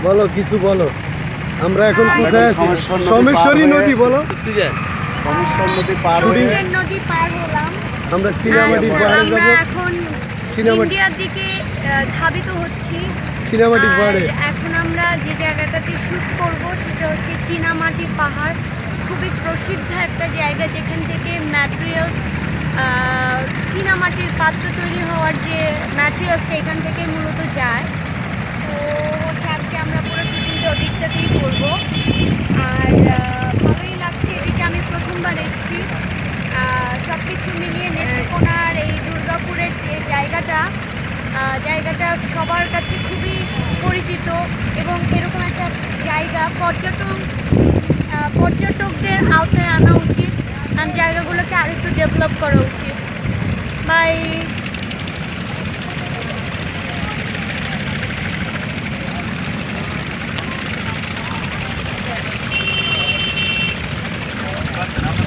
বলো কিছু বলো। আমরা এখন কোথায় আছি? সোমেশ্বরী নদী বলো। সোমেশ্বর নদী পার হলাম। আমরা চীনামাটির পাহাড়ে আমরা যাবো। এখন চীনামাটি ইন্ডিয়ার দিকে ধাবিত হচ্ছি। চীনামাটির পাহাড়ে এখন আমরা যে জায়গাটাতে শুট করব সেটা হচ্ছে চীনামাটি পাহাড়। খুবই প্রসিদ্ধ একটা জায়গা যেখান থেকে ম্যাটেরিয়ালস, চীনামাটির পাত্র তৈরি হওয়ার যে ম্যাটেরিয়ালসটা এখান থেকে মূলত যায়। তো হচ্ছে আজকে আমরা পুরো শুটিংটা ওদিকটাতেই করবো। আর ভালোই লাগছে, এদিকে আমি প্রথমবার এসেছি। সব কিছু মিলিয়ে নেত্রকোনার এই দুর্গাপুরের যে জায়গাটা সবার কাছে খুবই পরিচিত এবং এরকম একটা জায়গা পর্যটকদের আওতায় আনা উচিত। জায়গাগুলোকে আরেকটু ডেভেলপ করা উচিত। বাই।